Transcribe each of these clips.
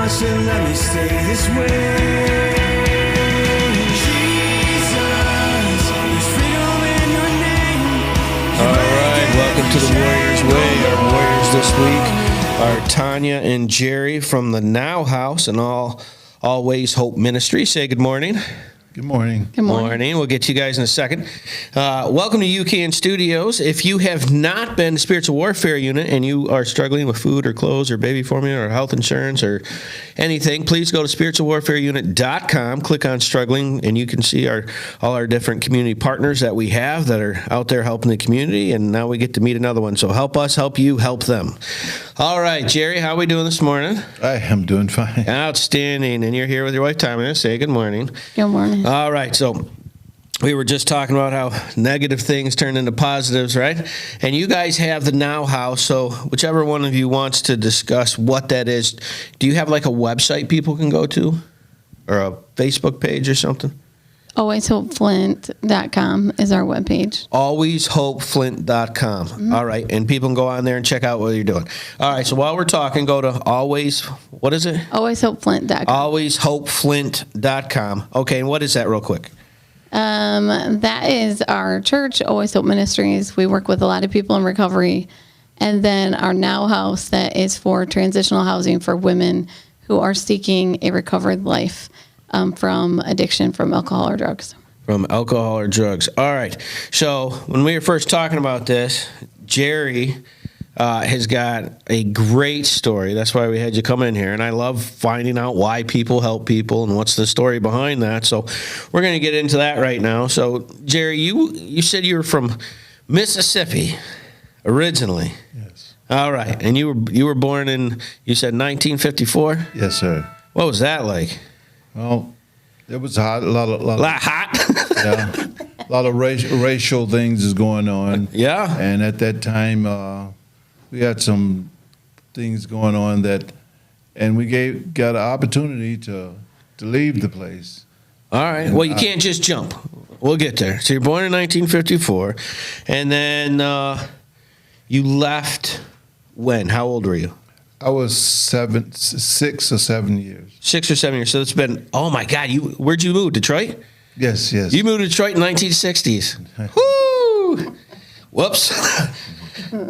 should let me stay this way. Jesus, there's freedom in your name. All right, welcome to the Warriors Way. Our Warriors this week are Tonya and Jerry from the Now House and Always Hope Ministry. Say good morning. Good morning. Good morning. We'll get to you guys in a second. Welcome to UCAN Studios. If you have not been to Spiritual Warfare Unit and you are struggling with food or clothes or baby formula or health insurance or anything, please go to spiritualwarfareunit.com, click on struggling, and you can see all our different community partners that we have that are out there helping the community, and now we get to meet another one. So help us, help you, help them. All right, Jerry, how are we doing this morning? I am doing fine. Outstanding. And you're here with your wife, Tonya. Say good morning. Good morning. All right, so we were just talking about how negative things turn into positives, right? And you guys have the Now House, so whichever one of you wants to discuss what that is, do you have like a website people can go to or a Facebook page or something? AlwaysHopeFlint.com is our webpage. AlwaysHopeFlint.com. All right, and people can go on there and check out what you're doing. All right, so while we're talking, go to what is it? AlwaysHopeFlint.com. AlwaysHopeFlint.com. Okay, and what is that real quick? That is our church, Always Hope Ministries. We work with a lot of people in recovery. And then our Now House, that is for transitional housing for women who are seeking a recovered life from addiction from alcohol or drugs. From alcohol or drugs. All right. So when we were first talking about this, Jerry has got a great story. That's why we had you come in here. And I love finding out why people help people and what's the story behind that. So we're going to get into that right now. So, Jerry, you said you were from Mississippi originally. Yes. All right. And you were born in, you said 1954? Yes, sir. What was that like? Well, it was hot. A lot Hot? yeah, a lot of racial things is going on. Yeah. And at that time, we had some things going on and we got an opportunity to leave the place. All right. Well, you can't just jump. We'll get there. So you're born in 1954, and then you left when? How old were you? I was 6 or 7 years. 6 or 7 years. So it's been, oh my God, where'd you move? Detroit? Yes, yes. You moved to Detroit in 1960s. Woo! Whoops.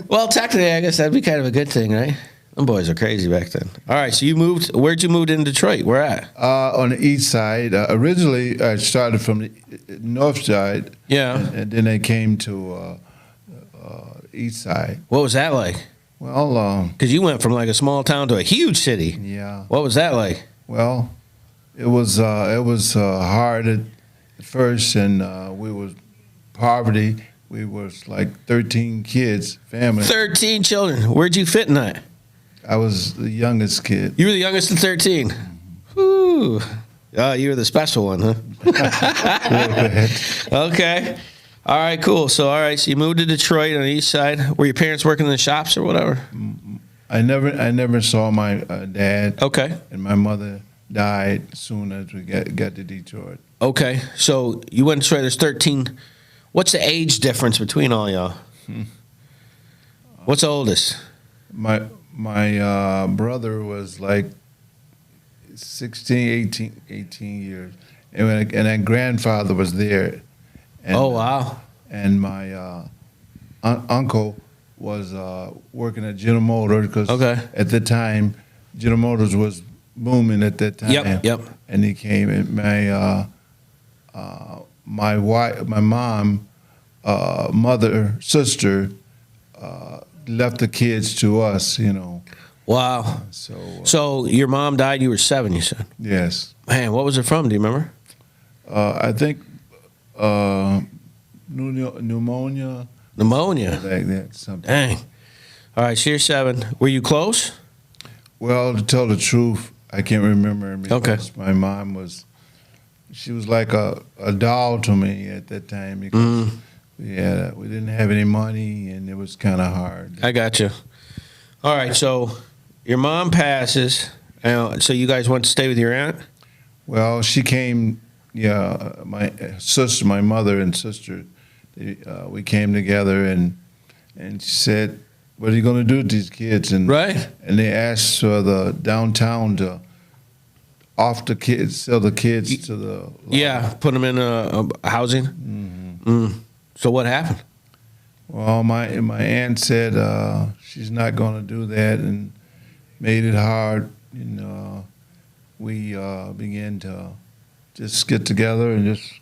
Well, technically, I guess that'd be kind of a good thing, right? Them boys are crazy back then. All right, so where'd you move in Detroit? Where at? On the east side. Originally, I started from the north side. Yeah. And then I came to east side. What was that like? Well, Because you went from like a small town to a huge city. yeah. What was that like? Well, it was hard at first, and we was poverty. We was like 13 kids, family. 13 children. Where'd you fit in that? I was the youngest kid. You were the youngest of 13. Woo. Oh, you were the special one, huh? Okay. All right, cool. So you moved to Detroit on the east side. Were your parents working in the shops or whatever? I never saw my dad. Okay. And my mother died as soon as we got to Detroit. Okay. So you went to Detroit. There's 13. What's the age difference between all y'all? What's the oldest? My brother was like 16, 18 years. And my grandfather was there. And, Oh, wow. And my uncle was working at General Motors because at the time, General Motors was booming at that time. Yep. And he came, and my wife, my mom, mother, sister left the kids to us, Wow. So your mom died, you were 7, you said? Yes. Man, what was it from? Do you remember? I think pneumonia. Pneumonia. Like that, something. Dang. All right, so you're 7. Were you close? Well, to tell the truth, I can't remember because my mom was like a doll to me at that time because we didn't have any money and it was kind of hard. I got you. All right, so your mom passes. So you guys went to stay with your aunt? Well, she came. Yeah, my sister, my mother and sister, we came together and she said, "What are you going to do with these kids?" And right. And they asked for the downtown to off the kids, sell the kids to the Yeah, put them in a housing. So what happened? Well, my aunt said she's not going to do that, and made it hard. And we began to just get together and just,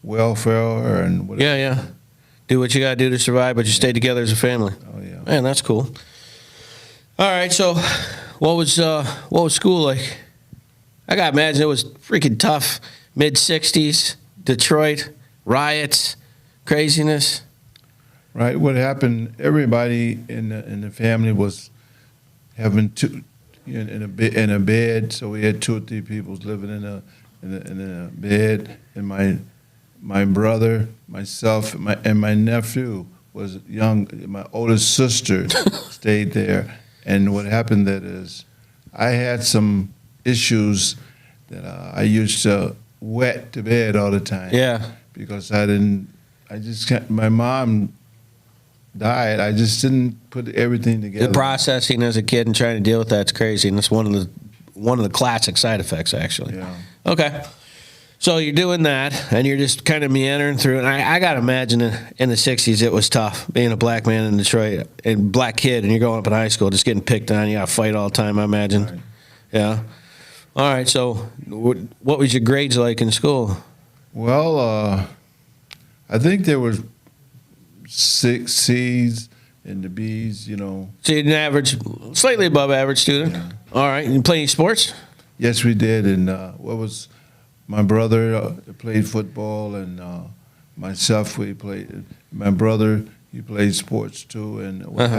welfare and whatever. Yeah. Do what you got to do to survive, but you stay together as a family. Oh yeah. Man, that's cool. All right, so what was school like? I gotta imagine it was freaking tough. Mid '60s, Detroit, riots, craziness. Right. What happened? Everybody in the family was having two in a bed. So we had 2 or 3 people living in a bed, and my brother, myself, and my nephew was young. My oldest sister stayed there. And what happened that is, I had some issues that I used to wet the bed all the time. Yeah. Because my mom died. I just didn't put everything together. The processing as a kid and trying to deal with that's crazy, and it's one of the classic side effects, actually. Yeah. Okay. So you're doing that, and you're just kind of meandering through. And I got to imagine in the 60s it was tough, being a black man in Detroit, and black kid, and you're going up in high school, just getting picked on. You got to fight all the time, I imagine. Right. Yeah. All right, so what was your grades like in school? Well, I think there was 6 C's and the B's, So you're an average, slightly above average student. Yeah. All right. You play any sports? Yes, we did. And my brother played football, and myself, we played. My brother, he played sports too. And what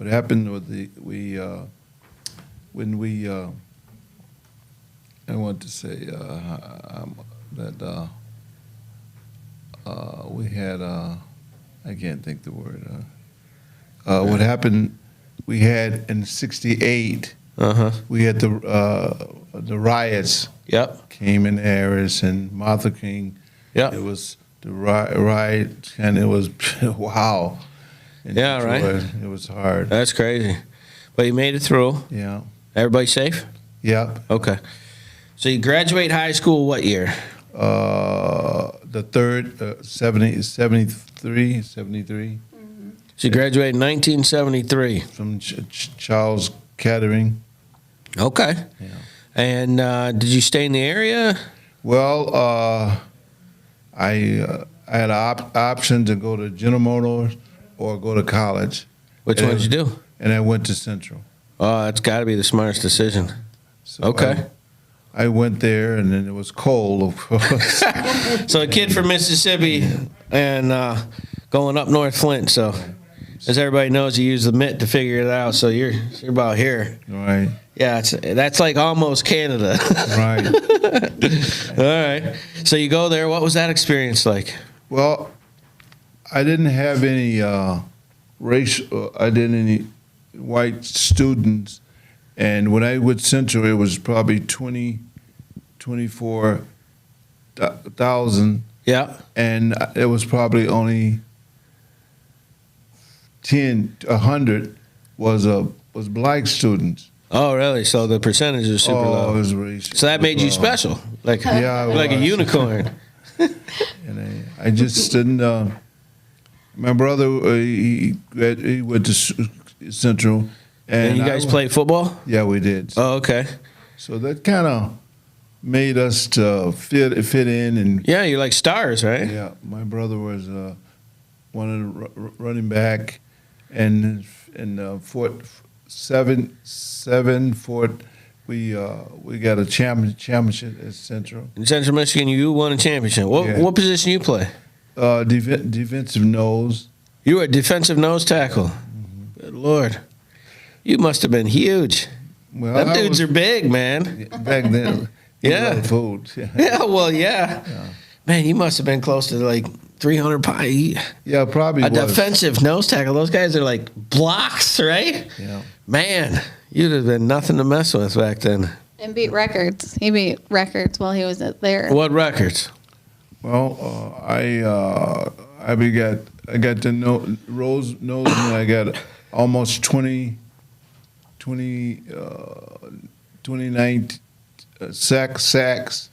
happened with when we I want to say that we had I can't think the word. What happened? We had in '68. We had the riots. Yep. Came in Harris and Martha King. Yep. It was the riot, and it was wow. In Yeah, Detroit. right. It was hard. That's crazy. But you made it through. Yeah. Everybody safe? Yep. Okay. So you graduate high school what year? The third, 73. So you graduated in 1973. From Charles Kettering. Okay. Yeah. And did you stay in the area? Well, I had an option to go to General Motors or go to college. Which one did you do? And I went to Central. Oh, that's got to be the smartest decision. So Okay. I went there, and then it was cold, of course. So a kid from Mississippi and going up North Flint. So as everybody knows, you use the mitt to figure it out. So you're about here. Right. Yeah, that's like almost Canada. Right. All right. So you go there. What was that experience like? Well, I didn't have any any white students, and when I went Central, it was probably 24,000, Yeah. and it was probably only 100 was black students. Oh, really? So the percentage is super It low. was racist. So that made you It was, special, like Yeah, it like a was. unicorn. And I just didn't. My brother, he went to Central, And you guys play football? Yeah, we did. Oh, okay. So that kind of made us to fit in, and Yeah, you're like stars, right? yeah, my brother was one of the running back, and in Fort we got a championship at Central. In Central Michigan, you won a championship. Yeah. What position you play? Defensive nose. You were a defensive nose tackle. Good Lord. You must have been huge. Well, Them I dudes was- are big, man. back then. Yeah. A lot of food. Yeah, well, yeah. Man, you must have been close to like 300 pounds. Yeah, probably A was. defensive nose tackle. Those guys are like blocks, right? Yeah. Man, you'd have been nothing to mess with back then. And beat records. He beat records while he was there. What records? Well, I got to know Rose knows me. I got almost 20 29 sacks.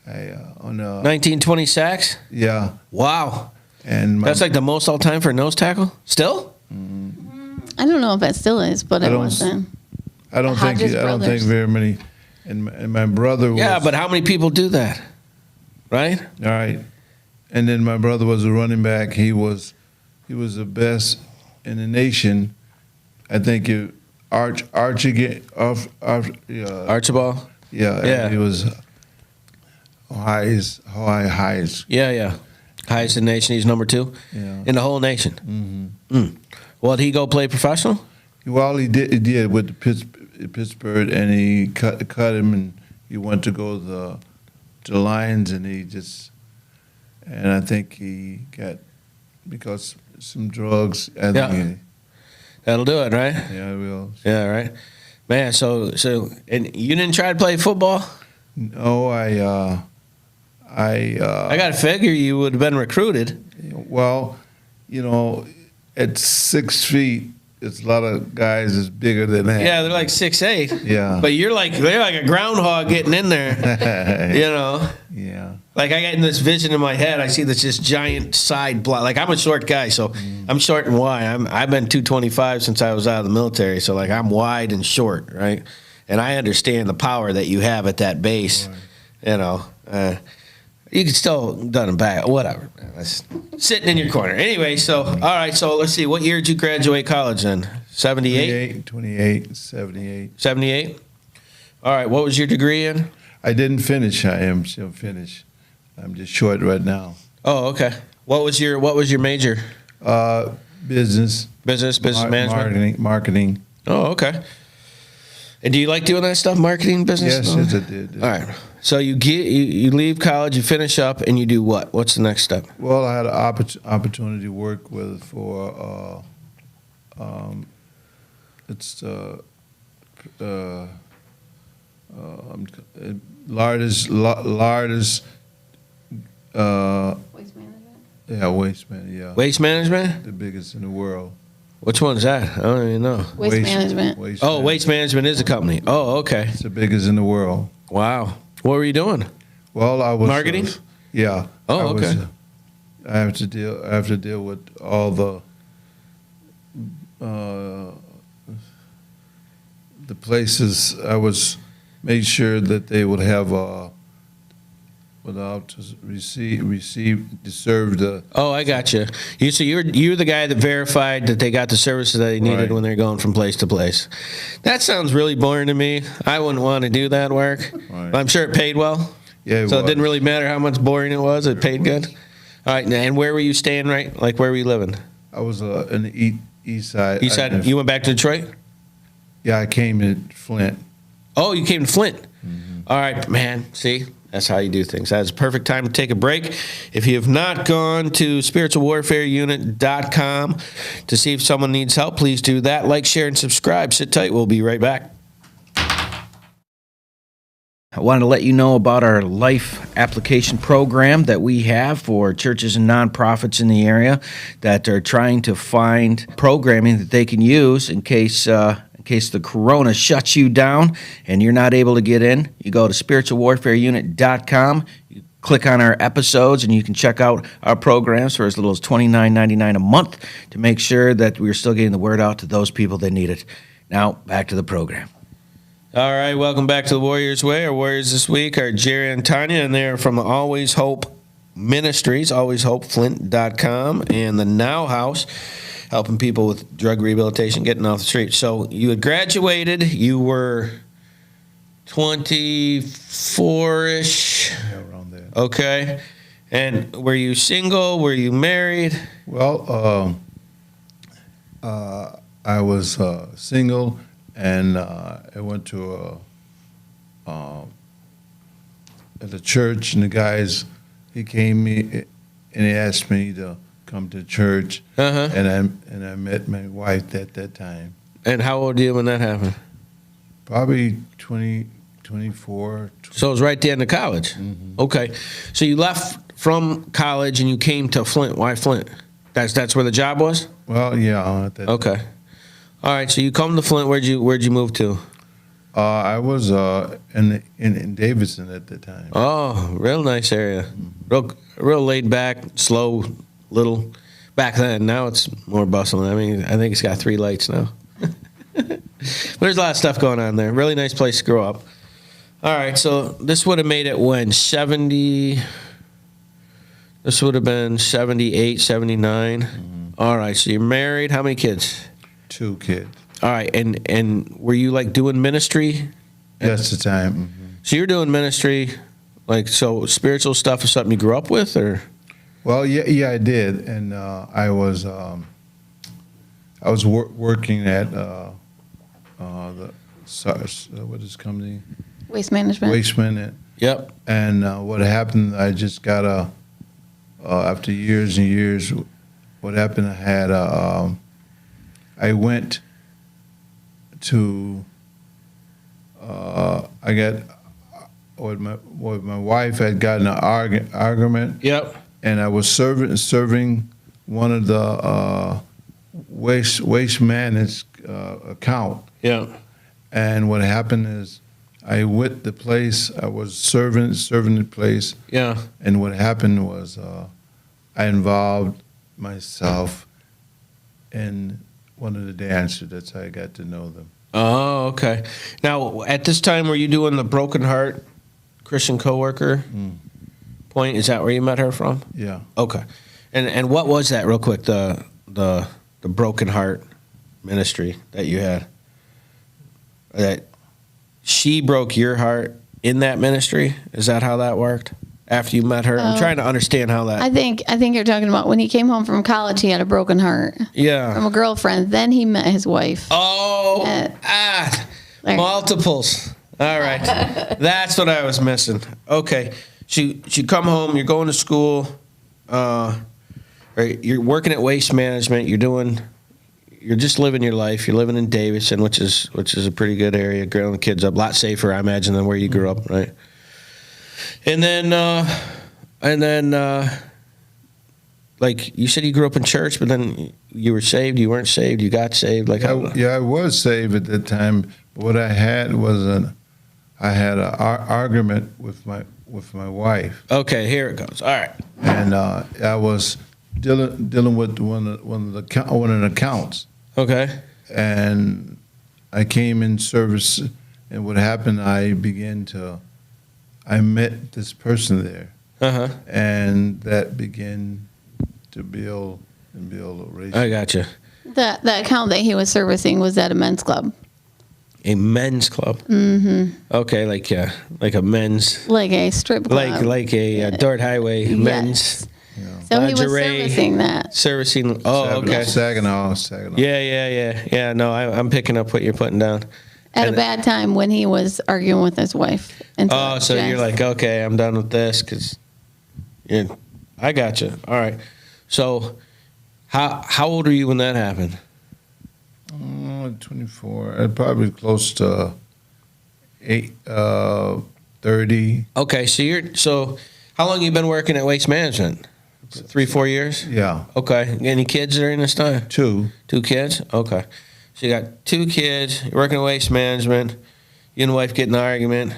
On 1920 sacks? yeah, Wow. and That's like the most all time for a nose tackle? Still? I don't know if it still is, but I it don't was then. I don't think Hodges I don't think brothers. very many. And my brother was Yeah, but how many people do that? Right? all right. And then my brother was a running back. He was the best in the nation. I think Archibald. Archibald? Yeah. He was highest. Yeah. Highest in the nation. He's number 2 Yeah. in the whole nation. Mm-hmm. Well, did he go play professional? Well, he did with the Pittsburgh, and he cut him, and he went to go to the Lions, and I think he got because some drugs. I Yeah. think That'll do it, right? yeah, well, Yeah, right. Man, so and you didn't try to play football? no, I I got to figure you would have been recruited. well, at 6 feet, it's a lot of guys that's bigger than that. Yeah, they're like 6'8". Yeah. But they're like a groundhog getting in there. You know? Yeah. Like I get in this vision in my head, I see this giant side block. Like I'm a short guy, so I'm short and wide. I've been 225 since I was out of the military, so like I'm wide and short, right? And I understand the power that you have at that base. Right. You know, you can still done them back, whatever. That's sitting in your corner. Anyway, so all right, so let's see. What year did you graduate college then? 78? 28, 78. 78. All right. What was your degree in? I didn't finish. I am still finished. I'm just short right now. Oh, okay. What was your major? Business. Business management. Marketing. Oh, okay. And do you like doing that stuff, marketing, business? Yes, I did. All right. So you leave college, you finish up, and you do what? What's the next step? Well, I had an opportunity to work for it's largest Waste management. waste man, yeah. Waste management? The biggest in the world. Which one is that? I don't even know. Waste management. Waste management is a company. Oh, okay. It's the biggest in the world. Wow. What were you doing? Well, I was marketing. Yeah. Oh, okay. I have to deal with all the places. I was made sure that they would have without deserve the. Oh, I got you. So you're the guy that verified that they got the services that they needed Right. when they're going from place to place. That sounds really boring to me. I wouldn't want to do that work. Right. But I'm sure it paid well. Yeah, So it didn't really matter how much boring it was. It paid good. All right. And where were you staying? Right? Like where were you living? I was in the east side. East side. You went back to Detroit? Yeah, I came in Flint. Oh, you came to Flint. Mm-hmm. All right, man. See, that's how you do things. That's a perfect time to take a break. If you have not gone to spiritualwarfareunit.com to see if someone needs help, please do that. Like, share, and subscribe. Sit tight. We'll be right back. I wanted to let you know about our life application program that we have for churches and nonprofits in the area that are trying to find programming that they can use in case the corona shuts you down and you're not able to get in. You go to spiritualwarfareunit.com. You click on our episodes and you can check out our programs for as little as $29.99 a month to make sure that we're still getting the word out to those people that need it. Now, back to the program. All right, welcome back to the Warriors Way. Our Warriors this week are Jerry and Tonya, and they're from Always Hope Ministries, alwayshopeflint.com, and the Now House, helping people with drug rehabilitation, getting off the street. So you had graduated. You were 24-ish. Yeah, around there. Okay. And were you single? Were you married? Well, I was single, and I went to at a church, and the guys, he came and he asked me to come to church, and I met my wife at that time. And how old were you when that happened? Probably 20, 24. So it was right at the end of college. Mm-hmm. Okay. So you left from college and you came to Flint. Why Flint? That's where the job was? Well, yeah. At that okay. All right. So you come to Flint. Where'd you move to? I was in Davidson at the time. Oh, real nice area. Real laid back, slow, little. Back then, now it's more bustling. I mean, I think it's got 3 lights now. There's a lot of stuff going on there. Really nice place to grow up. All right, so this would have made it when 70. This would have been 78, 79. All right, so you're married. How many kids? 2 kids. All right, and were you like doing ministry? That's the time. Mm-hmm. So you're doing ministry, like, so spiritual stuff is something you grew up with, or? Well, yeah, I did, and I was working at the what is the company? Waste management. Waste Management. Yep. And what happened? I just got after years and years. What happened? I had I went to I got with my wife had gotten an argument. Yep. And I was serving one of the waste managed account. Yeah. And what happened is I went the place. I was serving the place. Yeah. And what happened was I involved myself in one of the dancers. That's how I got to know them. Oh, okay. Now, at this time, were you doing the Broken Heart Christian Coworker point? Is that where you met her from? Yeah. Okay. And what was that, real quick? The Broken Heart ministry that you had. That she broke your heart in that ministry. Is that how that worked? After you met her, I'm trying to understand how that. I think you're talking about when he came home from college. He had a broken heart Yeah. from a girlfriend. Then he met his wife. Oh, There. multiples. All right, that's what I was missing. Okay, she come home. You're going to school. Right, you're working at Waste Management. You're just living your life. You're living in Davidson, which is a pretty good area. Growing the kids up, a lot safer, I imagine, than where you grew up, right? And then, like you said, you grew up in church, but then you were saved. You weren't saved. You got saved. Like, I was saved at that time. But what I had was I had an argument with my wife. Okay, here it goes. All right. And I was dealing with one of the accounts. Okay. And I came in service, and what happened? I met this person there, and that began to build a relationship. I got you. The account that he was servicing was at a men's club. A men's club. Mm-hmm. Okay, like a men's, Like a strip club. like a dirt highway men's. So he was lingerie. servicing that. Servicing. Oh, okay. Saginaw. Yeah. No, I'm picking up what you're putting down. At a bad time when he was arguing with his wife. Oh, so you're like, okay, I'm done with this because, I got you. All right. So, how old were you when that happened? 24. Probably close to 30. Okay, so how long you been working at Waste Management? 3-4 years? Yeah. Okay. Any kids during this time? 2. 2 kids? Okay. So you got 2 kids, you're working at Waste Management, you and the wife get in an argument,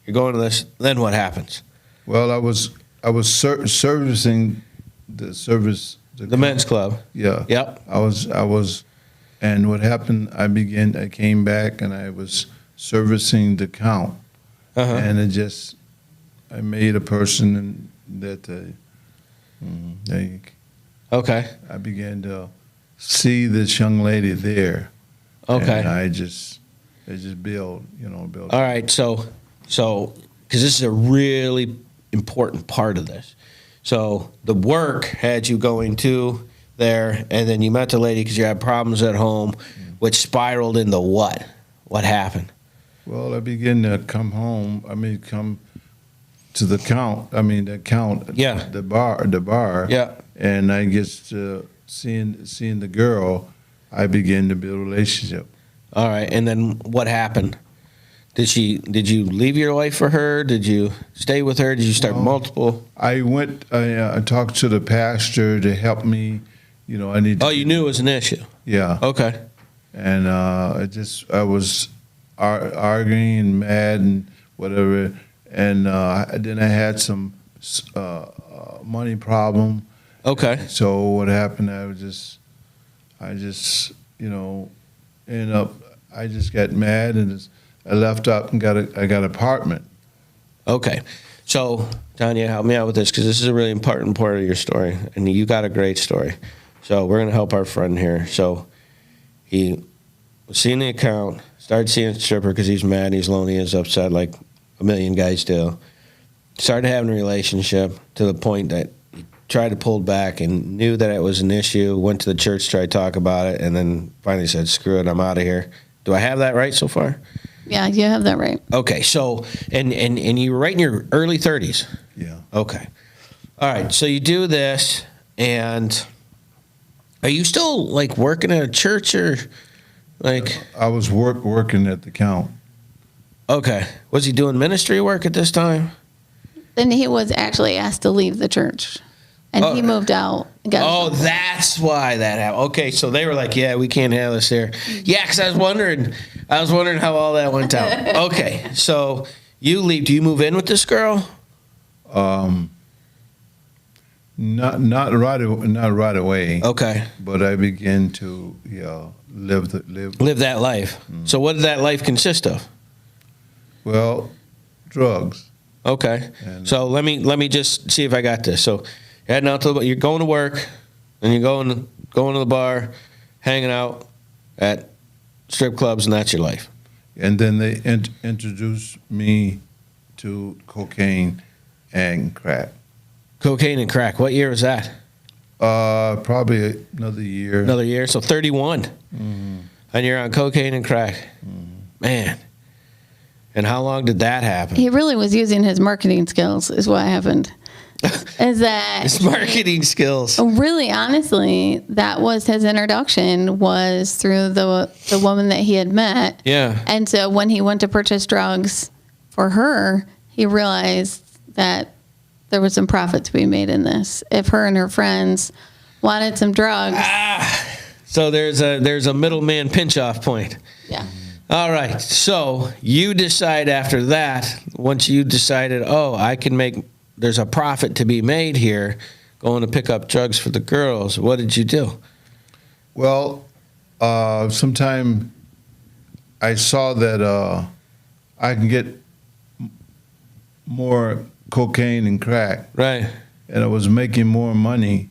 you're going to this, then what happens? Well, I was servicing the men's club. Yeah. Yep. I was, and what happened? I came back and I was servicing the account, and I made a person that Okay. I began to see this young lady there. Okay. And I just build. All right. So, because this is a really important part of this. So the work had you going to there, and then you met the lady because you had problems at home, which spiraled into what? What happened? Well, I began to come home. Come to the account. The account. Yeah. The bar. Yeah. And I guess seeing the girl, I began to build a relationship. All right. And then what happened? Did you leave your wife for her? Did you stay with her? Did you start multiple? I went. I talked to the pastor to help me. I need. Oh, you knew it was an issue. Yeah. Okay. And I arguing and mad and whatever. And then I had some money problem. Okay. So what happened? I just ended up. I just got mad and I left out and got an apartment. Okay. So, Tonya, help me out with this because this is a really important part of your story, and you got a great story. So we're going to help our friend here. So he was seeing the account, started seeing a stripper because he's mad, he's lonely, he's upset like a million guys do. Started having a relationship to the point that he tried to pull back and knew that it was an issue, went to the church, tried to talk about it, and then finally said, screw it, I'm out of here. Do I have that right so far? Yeah, you have that right. Okay, so, and you were right in your early 30s? Yeah. Okay. All right, so you do this, and are you still, like, working at a church or, like? I was working at the count. Okay. Was he doing ministry work at this time? Then he was actually asked to leave the church, and he moved out. And got Oh, that's why that happened. Okay, so they were like, "Yeah, we can't have this here." Yeah, because I was wondering how all that went down. Okay, so you leave. Do you move in with this girl? Not right away. Okay, But I began to live. live that life. So what did that life consist of? Well, drugs. Okay, And, so let me just see if I got this. So heading out to you're going to work, and you're going to the bar, hanging out at strip clubs, and that's your life. And then they introduced me to cocaine and crack. Cocaine and crack. What year was that? Probably another year. Another year. So 31. Mm-hmm. And you're on cocaine and crack. Man. And how long did that happen? He really was using his marketing skills, is what happened. Is that His marketing skills. really, honestly, that was his introduction, was through the woman that he had met. Yeah. And so when he went to purchase drugs for her, he realized that there was some profit to be made in this. If her and her friends wanted some drugs. So there's a middleman pinch-off point. Yeah. All right. So you decide after that, once you decided, there's a profit to be made here, going to pick up drugs for the girls, what did you do? Well, sometime I saw that I can get more cocaine and crack, Right. and I was making more money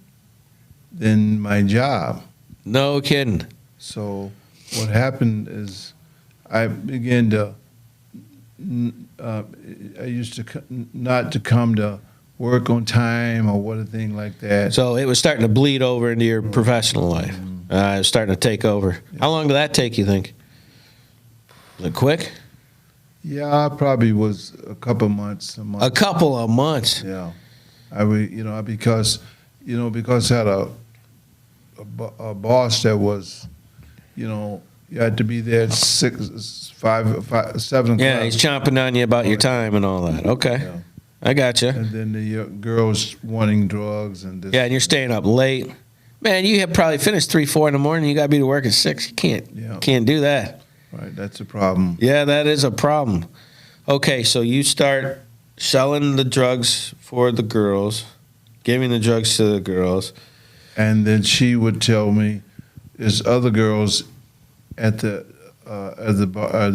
than my job. No kidding. So what happened is I began to, I used to not to come to work on time or what a thing like that. So it was starting to bleed over into your professional life. It was starting to take over. How long did that take, you think? Was it quick? Yeah, I probably was a couple of months. A month. A couple of months. Yeah, because I had a boss that was, you had to be there at 7 o'clock. Yeah, he's chomping on you about your time and all that. Okay. Yeah. I got you. And then the girls wanting drugs and this. Yeah, and you're staying up late. Man, you have probably finished 3, 4 in the morning. You got to be to work at 6. You can't do that. Right, that's a problem. Yeah, that is a problem. Okay, so you start selling the drugs for the girls, giving the drugs to the girls. And then she would tell me, there's other girls at the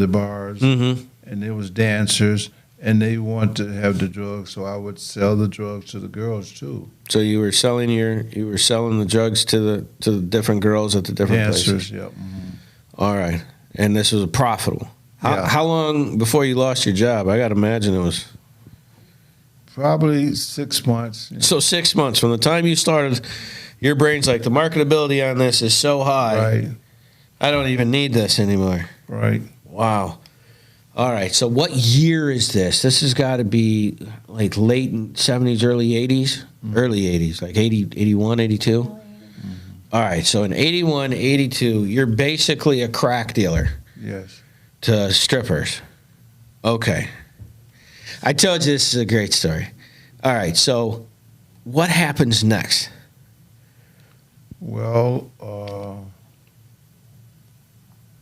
bars, Mm-hmm. and there was dancers, and they want to have the drugs, so I would sell the drugs to the girls too. So you were selling the drugs to the different girls at the different Dancers, places. yeah. Mm-hmm. All right, and this was profitable. Yeah. How long before you lost your job? I got to imagine it was. Probably 6 months. So 6 months from the time you started, your brain's like, the marketability on this is so high. Right, I don't even need this anymore. right. Wow. All right. So what year is this? This has got to be like late 70s, early 80s? Early 80s, like 80, 81, 82? All right. So in 81, 82, you're basically a crack dealer Yes. to strippers. Okay. I told you this is a great story. All right. So what happens next? Well,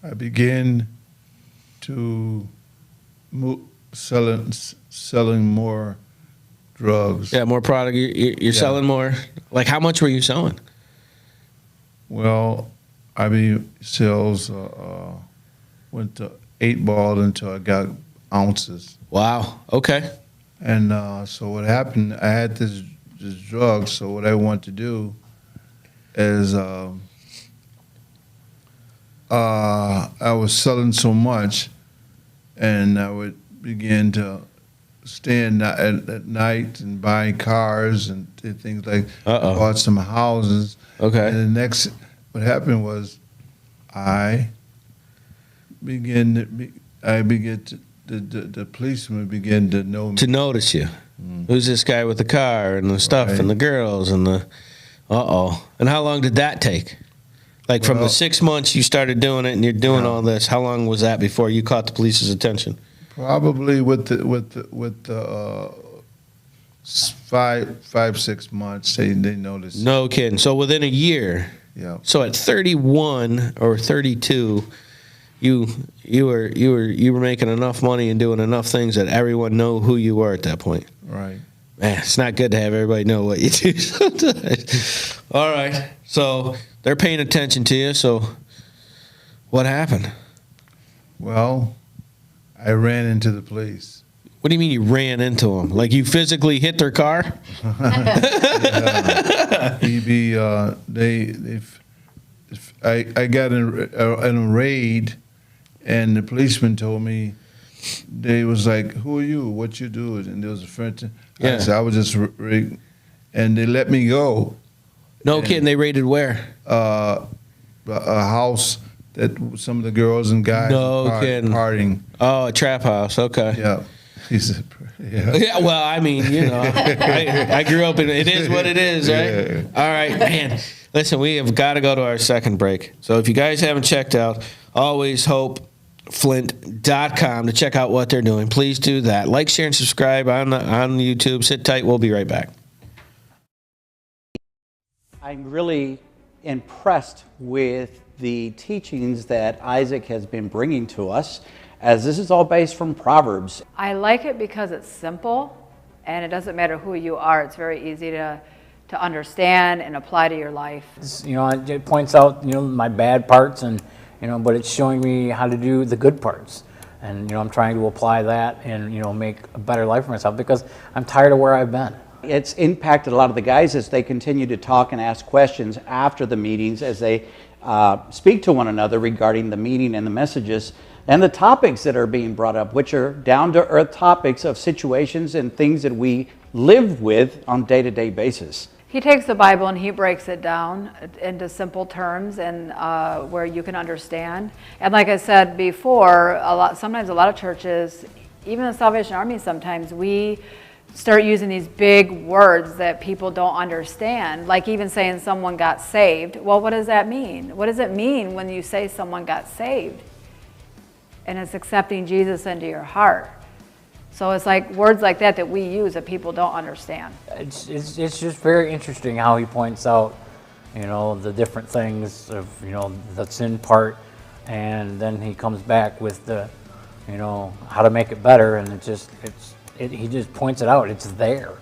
I began to selling more drugs. Yeah, more product. You're selling more. Like, how much were you selling? Well, sales went to 8 ball until I got ounces. Wow. Okay. And so what happened, I had this drug, so what I want to do is I was selling so much, and I would begin to staying at night and buying cars and things like bought some houses. Okay. And what happened was the policeman began to know me. To notice you. Who's this guy with the car and the stuff and the girls and the And how long did that take? Like from the 6 months you started doing it and you're doing all this, how long was that before you caught the police's attention? Probably with the 5-6 months they noticed. No kidding. So within a year. Yeah. So at 31 or 32, you were making enough money and doing enough things that everyone know who you were at that point. Right. Man, it's not good to have everybody know what you do sometimes. All right. So they're paying attention to you. So what happened? Well, I ran into the police. What do you mean you ran into them? Like you physically hit their car? I got in a raid, and the policeman told me, they was like, "Who are you? What you do?" And there was a friend. I said, "I was just rigged," and they let me go. No kidding. They raided where? A house that some of the girls and guys were partying. Oh, a trap house. Okay. Yeah. He said, Yeah, well, I mean, I grew up in it is what it is, right? Yeah. All right, man. Listen, we have got to go to our second break. So if you guys haven't checked out alwayshopeflint.com to check out what they're doing, please do that. Like, share, and subscribe on YouTube. Sit tight. We'll be right back. I'm really impressed with the teachings that Isaac has been bringing to us, as this is all based from Proverbs. I like it because it's simple, and it doesn't matter who you are. It's very easy to understand and apply to your life. It points out, my bad parts, and but it's showing me how to do the good parts, and I'm trying to apply that and make a better life for myself because I'm tired of where I've been. It's impacted a lot of the guys as they continue to talk and ask questions after the meetings, as they speak to one another regarding the meeting and the messages and the topics that are being brought up, which are down-to-earth topics of situations and things that we live with on a day-to-day basis. He takes the Bible and he breaks it down into simple terms and where you can understand. And like I said before, sometimes a lot of churches, even the Salvation Army, sometimes we start using these big words that people don't understand, like even saying someone got saved. Well, what does that mean? What does it mean when you say someone got saved? And it's accepting Jesus into your heart. So it's like words like that we use that people don't understand. It's just very interesting how he points out, the different things of, the sin part, and then he comes back with the, how to make it better, and he just points it out. It's there.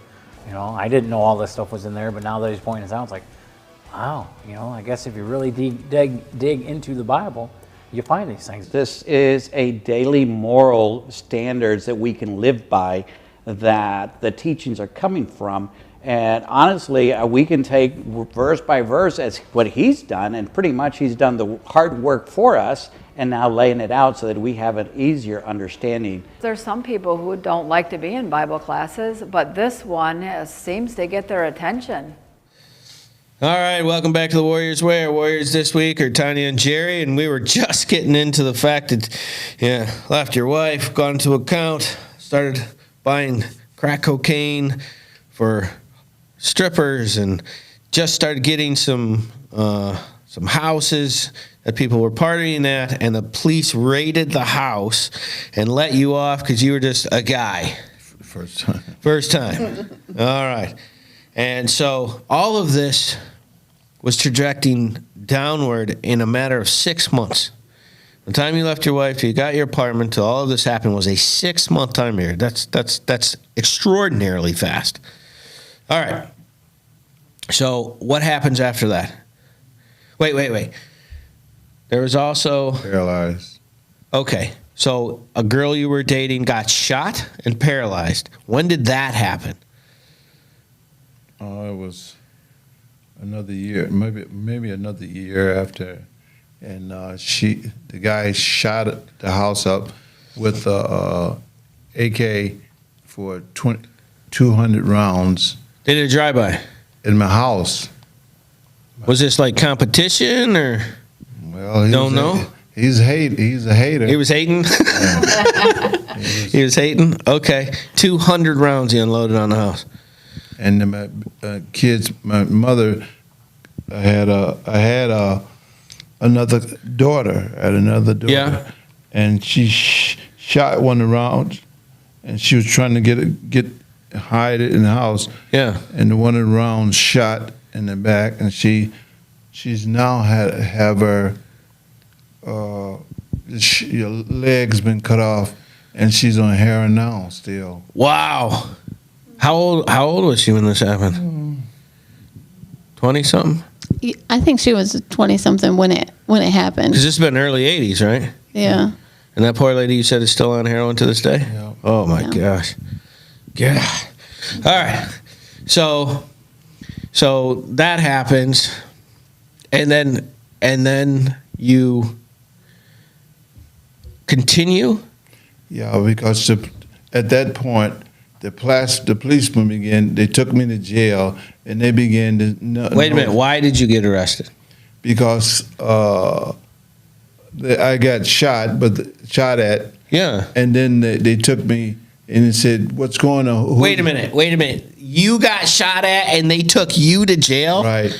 I didn't know all this stuff was in there, but now that he's pointing it out, it's like, wow, I guess if you really dig into the Bible, you find these things. This is a daily moral standards that we can live by, that the teachings are coming from. And honestly, we can take verse by verse as what he's done, and pretty much he's done the hard work for us and now laying it out so that we have an easier understanding. There's some people who don't like to be in Bible classes, but this one seems to get their attention. All right, welcome back to the Warriors Way. Our Warriors this week are Tonya and Jerry, and we were just getting into the fact that, left your wife, gone into account, started buying crack cocaine for strippers, and just started getting some houses that people were partying at, and the police raided the house and let you off because you were just a guy. First time. First time. All right. And so all of this was trajecting downward in a matter of 6 months. The time you left your wife till you got your apartment till all of this happened was a 6-month time period. That's extraordinarily fast. All right. So what happens after that? Wait. There was also Paralyzed. okay. So a girl you were dating got shot and paralyzed. When did that happen? It was another year, maybe another year after, and the guy shot the house up with a AK for 200 rounds They did a drive-by. in my house. Was this like competition or Well, Don't know? He's a hater. he was hating? He was hating? Okay. 200 rounds he unloaded on the house. And then my my mother, I had another daughter. Yeah. And she shot one of the rounds, and she was trying to hide it in the house. Yeah. And the one of the rounds shot in the back, and she's now have her legs been cut off, and she's on heroin now still. Wow. How old was she when this happened? 20 something? I think she was 20 something when it happened. Because this has been early 80s, right? Yeah. And that poor lady you said is still on heroin to this day? Yeah. Oh my Yeah. gosh. Yeah. All right. So that happens, and then you continue. Yeah, because at that point, the policemen began. They took me to jail, and they began to. Wait a minute. Why did you get arrested? Because I got shot at, Yeah. and then they took me and they said, "What's going on?" Wait a minute. You got shot at, and they took you to jail. Right.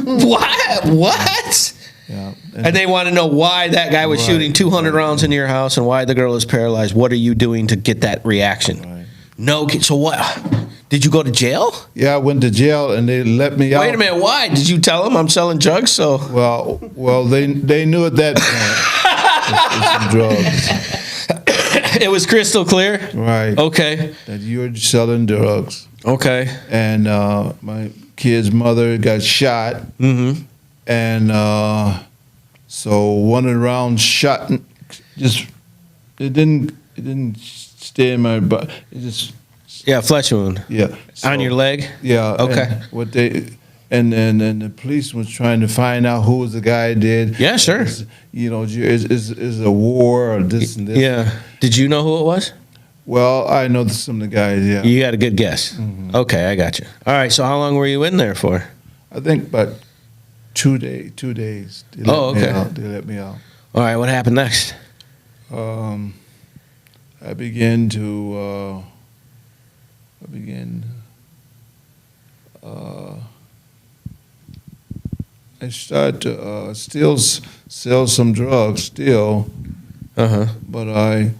What? Yeah. And they want to know why that guy was Right, shooting 200 rounds into your house and why the girl is paralyzed. What are you doing to get that reaction? Right. No. So what? Did you go to jail? Yeah, I went to jail and they let me out. Wait a minute. Why? Did you tell them I'm selling drugs? So Well, they knew at that point. It's some drugs. it was crystal clear. Right. Okay. That you're selling drugs. Okay. And my kid's mother got shot. Mm-hmm. And so one of the rounds shot, it didn't stay in my butt. It just Yeah, flesh wound on your leg. Yeah. Okay. And the police was trying to find out who was the guy that did. Yeah, sure. Is a war or this and this. Yeah. Did you know who it was? Well, I know some of the guys. Yeah. You got a good guess. Mm-hmm. Okay, I got you. All right. So how long were you in there for? I think about 2 days. They let me out. They let me out. All right. What happened next? I began to. I started to still sell some drugs still, but I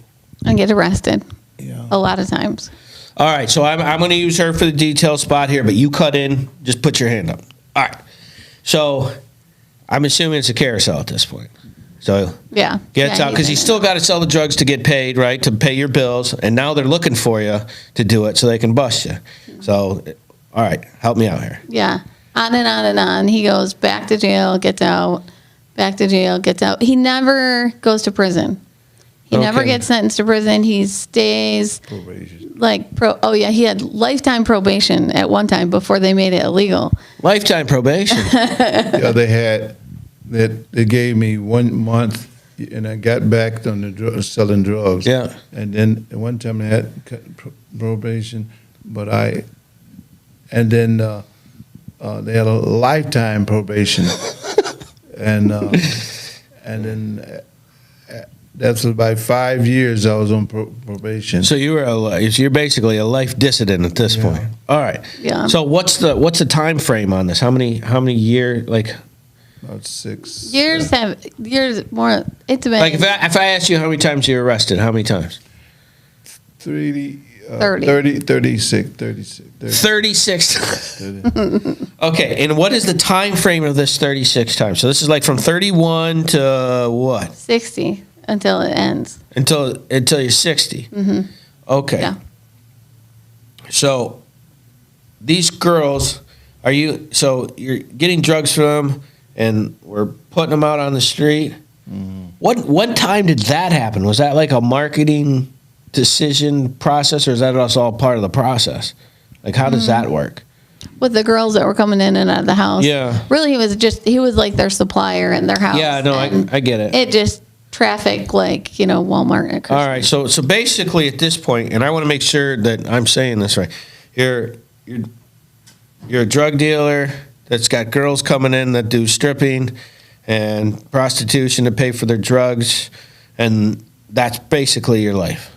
get arrested yeah. a lot of times. All right. So I'm going to use her for the detail spot here, but you cut in. Just put your hand up. All right. So I'm assuming it's a carousel at this point. So Yeah. gets out because you still got to sell the drugs to get paid, right? To pay your bills, and now they're looking for you to do it so they can bust you. So, all right, help me out here. Yeah. On and on and on. He goes back to jail, gets out, back to jail, gets out. He never goes to prison. He never Okay. gets sentenced to prison. He stays Probation. he had lifetime probation at one time before they made it illegal. Lifetime probation. Yeah, they gave me 1 month, and I got back on the selling drugs. Yeah. And then at one time I had probation, and then they had a lifetime probation, and then that's about 5 years I was on probation. So you're basically a life dissident at this point. All right. Yeah. So what's the time frame on this? How many year like? About 6 Years more. It's been Like if I asked you how many times you were arrested, how many times? 3 30. 36. 36. Okay, and what is the time frame of this 36 times? So this is like from 31 to what? 60 until it ends. Until you're 60. Mm-hmm. Okay. Yeah. So these girls, so you're getting drugs from them, and we're putting them out on the street. Mm-hmm. What time did that happen? Was that like a marketing decision process, or is that also all part of the process? Like, how does that work? With the girls that were coming in and out of the house. Yeah. Really, he was like their supplier in their house. Yeah, no, I get it. It just traffic like, Walmart at Christmas. All right, so basically at this point, and I want to make sure that I'm saying this right. You're a drug dealer that's got girls coming in that do stripping and prostitution to pay for their drugs, and that's basically your life.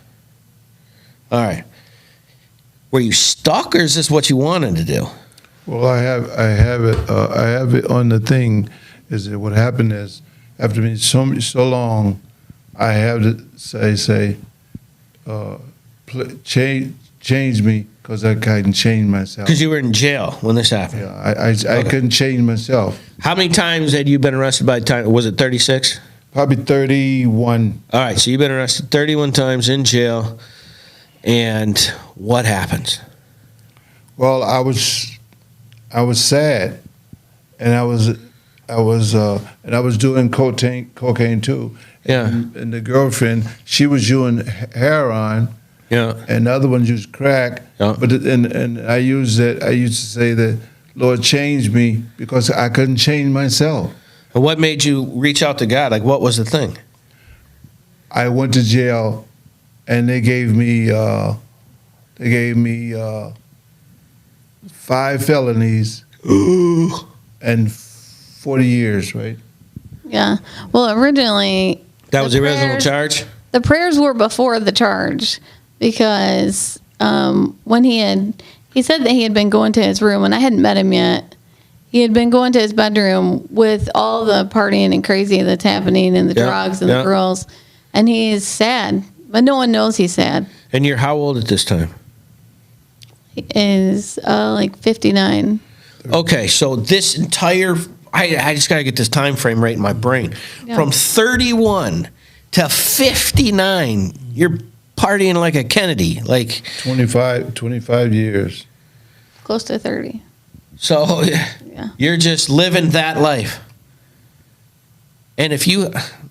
All right. Were you stuck, or is this what you wanted to do? Well, I have it on the thing. Is that what happened is after being so long, I have to say, change me because I couldn't change myself. Because you were in jail when this happened. Yeah, I couldn't change myself. How many times had you been arrested by the time? Was it 36? Probably 31. All right, so you've been arrested 31 times in jail, and what happens? Well, I was sad, and I was doing cocaine too. Yeah. And the girlfriend, she was doing heroin. Yeah. And the other ones used crack. Yeah. But and I used to say that, Lord, change me, because I couldn't change myself. And what made you reach out to God? Like, what was the thing? I went to jail, and they gave me 5 felonies and 40 years, right? Yeah. Well, originally That was the original prayers- charge? The prayers were before the charge, because when he said that he had been going to his room, and I hadn't met him yet. He had been going to his bedroom with all the partying and crazy that's happening, and the drugs and the girls, and he's sad, but no one knows he's sad. And you're how old at this time? He is like 59. Okay, so this entire, I just got to get this time frame right in my brain. Yeah. From 31 to 59, you're partying like a Kennedy. Like 25 years. Close to 30. So Yeah. you're just living that life. And if you,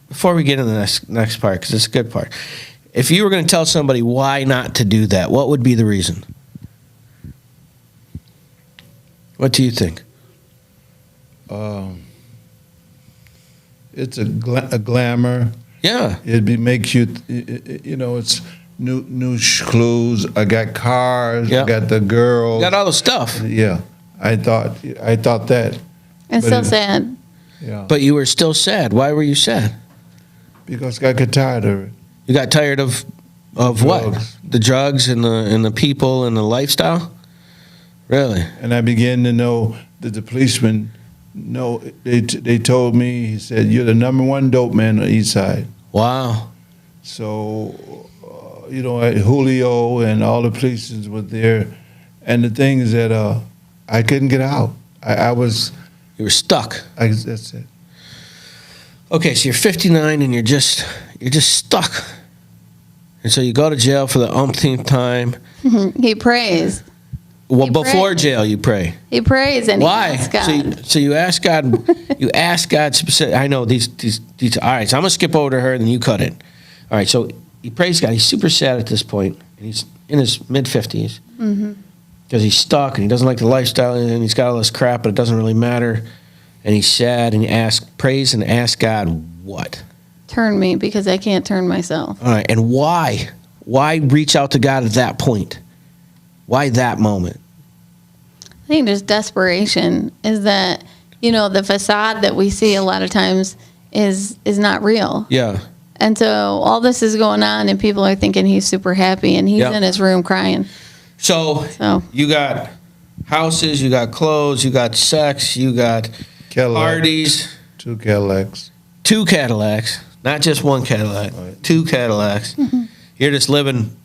before we get into the next part, because it's a good part, if you were going to tell somebody why not to do that, what would be the reason? What do you think? It's a glamour. Yeah. Makes you, it's new clothes. I got cars. Yeah. I got the girls. Got all the stuff. Yeah, I thought that. And But so it- sad. Yeah, But you were still sad. Why were you sad? because I got tired of it. You got tired of what? Drugs. The drugs and the people and the lifestyle? Really? And I began to know that the policeman, they told me, he said, you're the #1 dope man on the east side. Wow. So, Julio and all the police were there. And the thing is that I couldn't get out. I was, You were stuck. that's it. Okay, so you're 59 and you're just stuck. And so you go to jail for the umpteenth time. He prays. Well, You before pray. jail, you pray. He prays and Why? he asks God. So you ask God. You ask God specific. I know these. All right, so I'm gonna skip over to her, and then you cut it. All right, so he prays God. He's super sad at this point, and he's in his mid-50s because he's stuck and he doesn't like the lifestyle, and he's got all this crap, but it doesn't really matter. And he's sad, and he prays and asks God what? Turn me, because I can't turn myself. All right, and why? Why reach out to God at that point? Why that moment? I think just desperation is that, the facade that we see a lot of times is not real. Yeah. And so all this is going on and people are thinking he's super happy and he's Yep. in his room crying. So you got houses, you got clothes, you got sex, you got parties. 2 Cadillacs. 2 Cadillacs, not just 1 Cadillac, Right. 2 Cadillacs. You're just living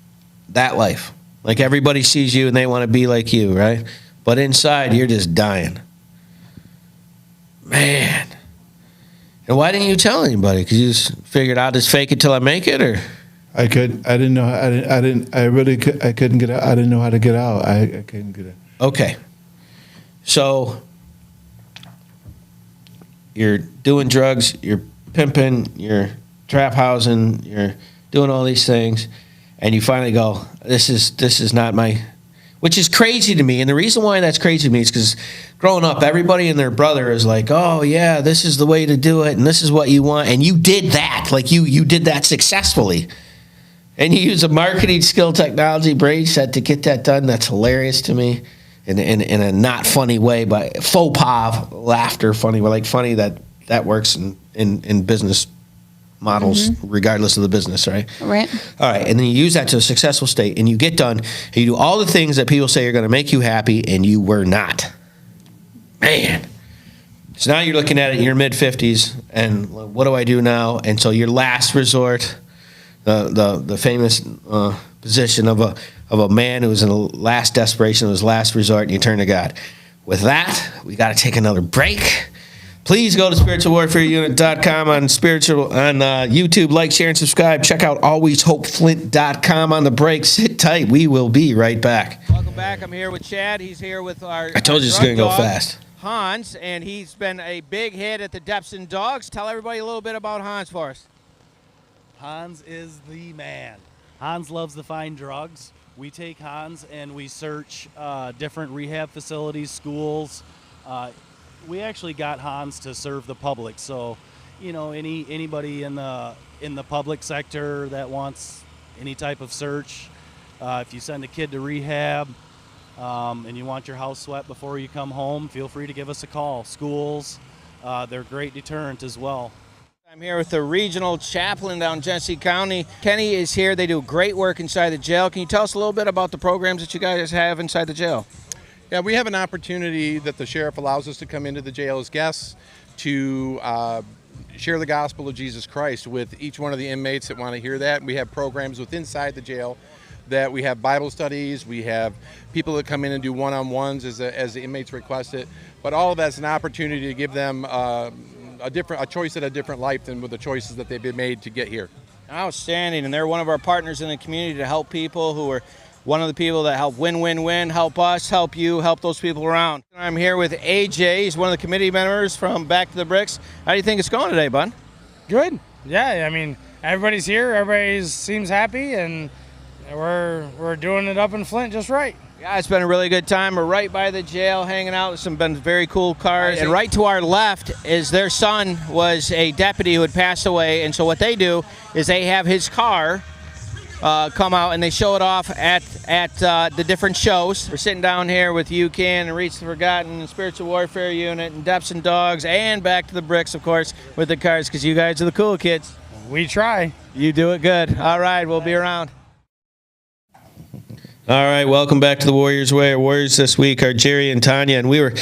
that life. Like everybody sees you and they want to be like you, right? But inside, you're just dying. Man. And why didn't you tell anybody? Because you just figured I'll just fake it till I make it, or? I didn't know. I couldn't get out. I didn't know how to get out. I couldn't get out. Okay. So you're doing drugs, you're pimping, you're trap housing, you're doing all these things, and you finally go, this is not my, which is crazy to me. And the reason why that's crazy to me is because growing up, everybody and their brother is like, oh yeah, this is the way to do it, and this is what you want, and you did that. Like you did that successfully. And you use a marketing skill technology brain set to get that done. That's hilarious to me in a not funny way, but faux pas laughter funny, like funny that works in business models, regardless of the business, right? Right. All right. And then you use that to a successful state and you get done and you do all the things that people say are going to make you happy and you were not. Man. So now you're looking at it in your mid-50s and what do I do now? And so your last resort, the famous position of a man who was in the last desperation of his last resort, and you turn to God. With that, we got to take another break. Please go to spiritualwarfareunit.com on YouTube, like, share, and subscribe. Check out alwayshopeflint.com on the break. Sit tight. We will be right back. Welcome back. I'm here with Chad. He's here with our I told you it's going to go fast. Hans, and he's been a big hit at the Depson Dogs. Tell everybody a little bit about Hans for us. Hans is the man. Hans loves to find drugs. We take Hans and we search different rehab facilities, schools. We actually got Hans to serve the public. So, you know, anybody in the public sector that wants any type of search, if you send a kid to rehab and you want your house swept before you come home, feel free to give us a call. Schools, they're a great deterrent as well. I'm here with the regional chaplain down Genesee County. Kenny is here. They do great work inside the jail. Can you tell us a little bit about the programs that you guys have inside the jail? Yeah, we have an opportunity that the sheriff allows us to come into the jail as guests to share the gospel of Jesus Christ with each one of the inmates that want to hear that. We have programs within inside the jail that we have Bible studies, we have people that come in and do one-on-ones as the inmates request it, but all of that's an opportunity to give them a choice at a different life than with the choices that they've been made to get here. Outstanding, and they're one of our partners in the community to help people who are one of the people that help win, help us, help you, help those people around. I'm here with AJ. He's one of the committee members from Back to the Bricks. How do you think it's going today, bud? Good. Yeah, I mean, everybody's here, everybody seems happy, and we're doing it up in Flint just right. Yeah, it's been a really good time. We're right by the jail, hanging out with some very cool cars. And right to our left is their son was a deputy who had passed away. And so what they do is they have his car come out and they show it off at the different shows. We're sitting down here with UCAN and Reach the Forgotten, and Spiritual Warfare Unit, and Depson Dogs, and Back to the Bricks, of course, with the cars, because you guys are the cool kids. We try. You do it good. All right, we'll be around. All right, welcome back to the Warriors Way. Our Warriors this week are Jerry and Tonya, and we were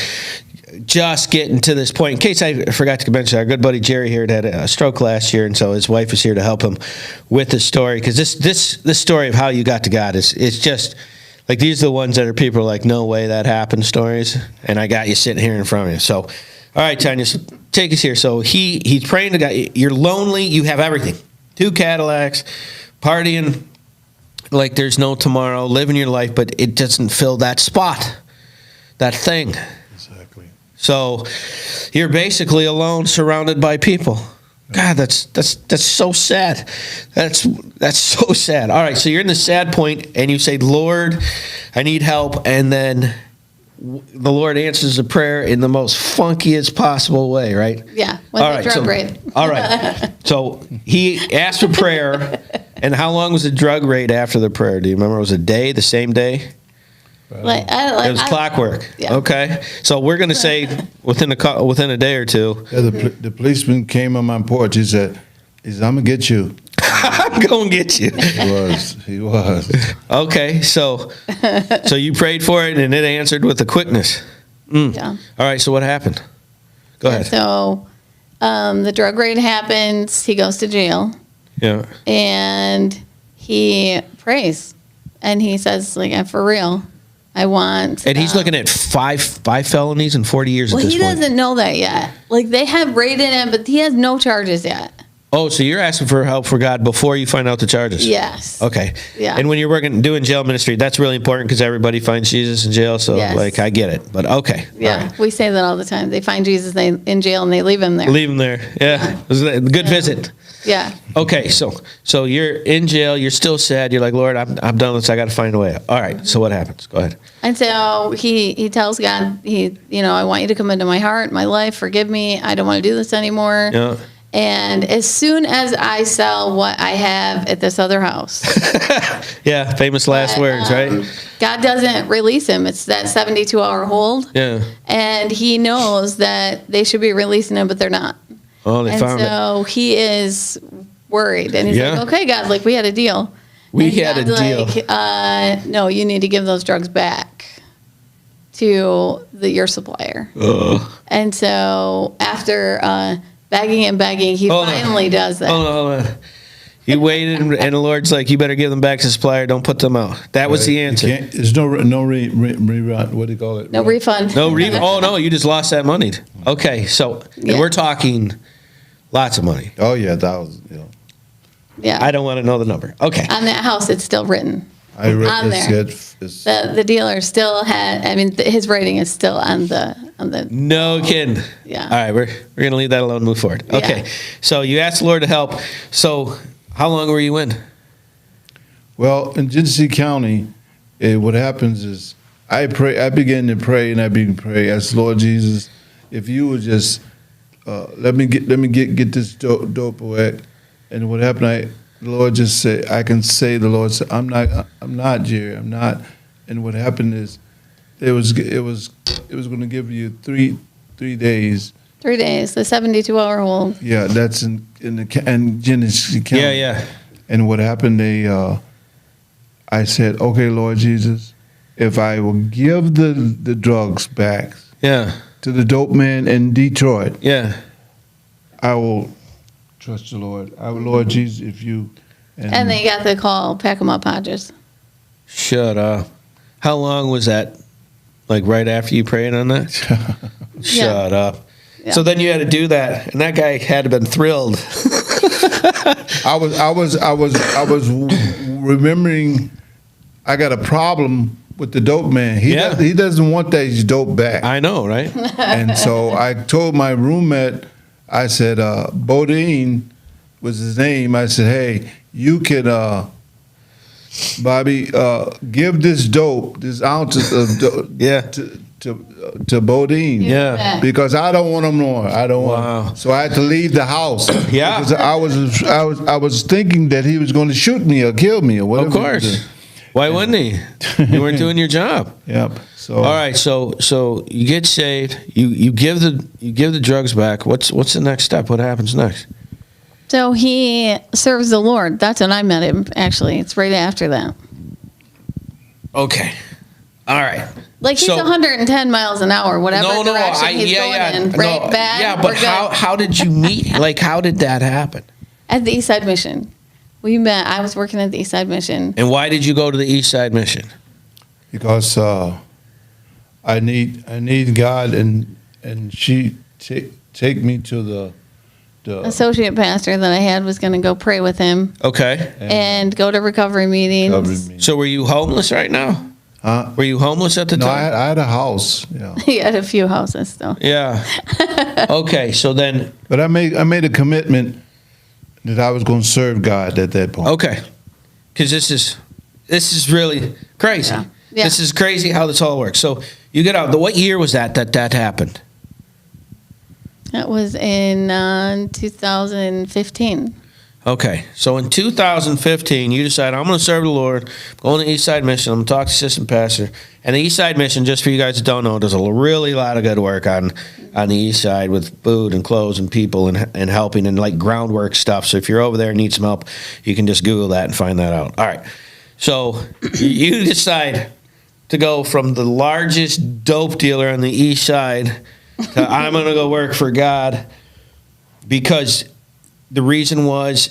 just getting to this point. In case I forgot to mention, our good buddy Jerry here had a stroke last year, and so his wife is here to help him with the story, because this story of how you got to God is just like, these are the ones that are people are like, no way that happened stories, and I got you sitting here in front of you. So, all right, Tonya, so take us here. So he's praying to God. You're lonely. You have everything. 2 Cadillacs, partying like there's no tomorrow, living your life, but it doesn't fill that spot, that thing. Exactly. So you're basically alone, surrounded by people. God, that's so sad. That's so sad. All right, so you're in the sad point, and you say, Lord, I need help, and then the Lord answers the prayer in the most funkiest possible way, right? Yeah, with the drug raid. All right. So he asked for prayer, and how long was the drug raid after the prayer? Do you remember? Was it a day, the same day? It was clockwork. Yeah. Okay. So we're going to say within a day or two. Yeah, the policeman came on my porch. He said, I'm going to get you. I'm going to get you. He was. Okay. So you prayed for it, and it answered with a quickness. Yeah. All right. So what happened? Go ahead. So the drug raid happens. He goes to jail. Yeah. And he prays. And he says, like, for real, I want. And he's looking at five felonies and 40 years at this he point. doesn't know that yet. Like, they have raided him, but he has no charges yet. Oh, so you're asking for help for God before you find out the charges? Yes. Okay. Yeah. And when you're doing jail ministry, that's really important because everybody finds Jesus in jail. So, Yes. like, I get it. But okay. Yeah, All right. we say that all the time. They find Jesus in jail and they leave him there. Leave him there. Yeah. It was a good visit. Yeah. Okay. So you're in jail. You're still sad. You're like, Lord, I'm done with this. I got to find a way. All right. So what happens? Go ahead. And so he tells God, I want you to come into my heart, my life, forgive me. I don't want to do this anymore. Yeah. And as soon as I sell what I have at this other house, Yeah. Famous last words, right? God doesn't release him. It's that 72-hour hold. Yeah. And he knows that they should be releasing him, but they're not. Oh, they And found it. so he is worried. And he's Yeah. like, okay, God, like, we had a deal. We And had a God's deal. like, no, you need to give those drugs back to your supplier. Ugh. And so after begging and begging, he Hold on. finally does that. Hold on. You waited, and the Lord's like, you better give them back to the supplier. Don't put them out. That was the You answer. can't- There's no rerun. What do you call it? No refund. No, oh no, you just lost that money. Okay, so and Yeah. we're talking lots of money. Oh yeah, thousands. Yeah. Yeah. I don't want to know the number. Okay. On that house, it's still written. I read On there. it's The dealer still had. I mean, his rating is still on the. No kidding. Yeah. All right, we're gonna leave that alone. Move forward. Okay. Yeah. So you asked the Lord to help. So how long were you in? Well, in Genesee County, what happens is I began to pray, and I began to pray. I said, Lord Jesus, if you would just let me get this dope away. And what happened, the Lord just said, I can say the Lord said, I'm not Jerry, I'm not. And what happened is, it was going to give you three days. 3 days, the 72-hour hold. Yeah, that's in Genesee County. Yeah. And what happened? I said, okay, Lord Jesus, if I will give the drugs back Yeah. to the dope man in Detroit, Yeah. I will trust the Lord. Lord Jesus, if you And they got the call, pack them up, Hodges. Shut up. How long was that? Like right after you prayed on that? Shut up. Yeah. So then you had to do that, and that guy had to been thrilled. I was remembering I got a problem with the dope man. He doesn't want that dope back. I know, right? And so I told my roommate, I said, Bodine was his name. I said, hey, you can, Bobby, give this ounces of dope Yeah. to Bodine. Yeah. Because I don't want him more. I don't Wow. want him. So I had to leave the house. Yeah. Because I was thinking that he was going to shoot me or kill me or whatever. Of course. Why wouldn't he? You weren't doing your job. Yep. So All right, so you get saved. You give the drugs back. What's the next step? What happens next? So he serves the Lord. That's when I met him, actually. It's right after that. Okay. All right. Like, he's So- 110 miles an hour, whatever direction he's going in. Right, bad, Yeah, we're but good. how did you meet? Like, how did that happen? At the East Side Mission. We met. I was working at the East Side Mission. And why did you go to the East Side Mission? because I need God and she take me to the Associate pastor that I had was going to go pray with him Okay. and go to recovery meetings. covered me. So were you homeless right now? Huh? Were you homeless at the No, time? I had a house. Yeah, He had a few houses still. Yeah. Okay, so then, but I made a commitment that I was going to serve God at that point. okay, because this is really crazy. Yeah. Yeah. This is crazy how this all works. So you get out. What year was that happened? That was in 2015. Okay, so in 2015, you decide, I'm going to serve the Lord, going to the East Side Mission, I'm going to talk to assistant pastor. And the East Side Mission, just for you guys that don't know, does a really lot of good work on the East Side with food and clothes and people and helping and like groundwork stuff. So if you're over there and need some help, you can just Google that and find that out. All right, so you decide to go from the largest dope dealer on the East Side to I'm going to go work for God because... The reason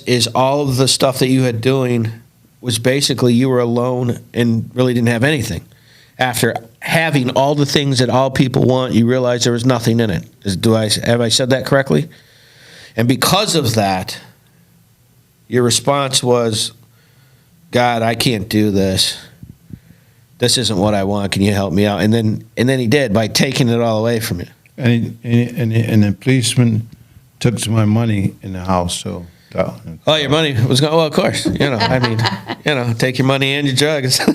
is all of the stuff that you had doing was basically you were alone and really didn't have anything. After having all the things that all people want, you realize there was nothing in it. Have I said that correctly? And because of that, your response was, God, I can't do this. This isn't what I want. Can you help me out? And then he did by taking it all away from you. And the policeman took some of my money in the house, so. Oh, your money was going. Well, of course. Take your money and your drugs. All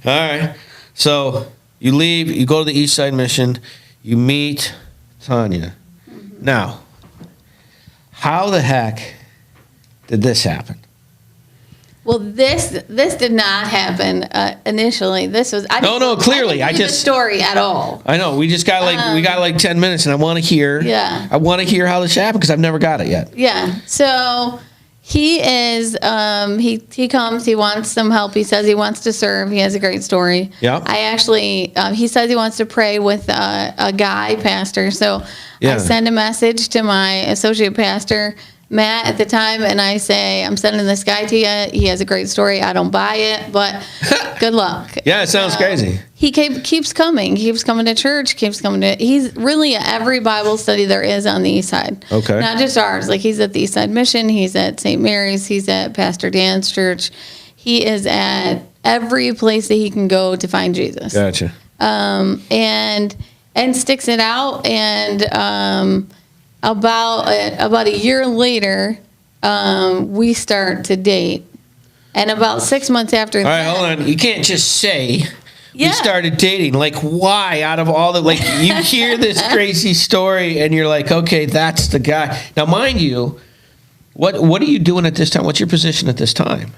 right. So you leave. You go to the East Side Mission. You meet Tonya. Mm-hmm. Now, how the heck did this happen? Well, this did not happen initially. This was clearly I didn't the story at all. I know we just got we got like 10 minutes, and I want to hear. Yeah. I want to hear how this happened because I've never got it yet. Yeah. So he is. He comes. He wants some help. He says he wants to serve. He has a great story. Yeah. I actually. He says he wants to pray with a guy pastor. So I send a message to my associate pastor, Matt, at the time, and I say, I'm sending this guy to you. He has a great story. I don't buy it, but good luck. Yeah, it sounds crazy. He keeps coming. He keeps coming to church, he's really at every Bible study there is on the East Side. Okay. Not just ours. Like, he's at the East Side Mission. He's at St. Mary's. He's at Pastor Dan's church. He is at every place that he can go to find Jesus. Gotcha. And sticks it out, and about a year later, we start to date, and about 6 months after. All right, hold on. You can't just say we started dating. Like, why? Out of all the you hear this crazy story, and you're like, okay, that's the guy. Now, mind you, what are you doing at this time? What's your position at this time?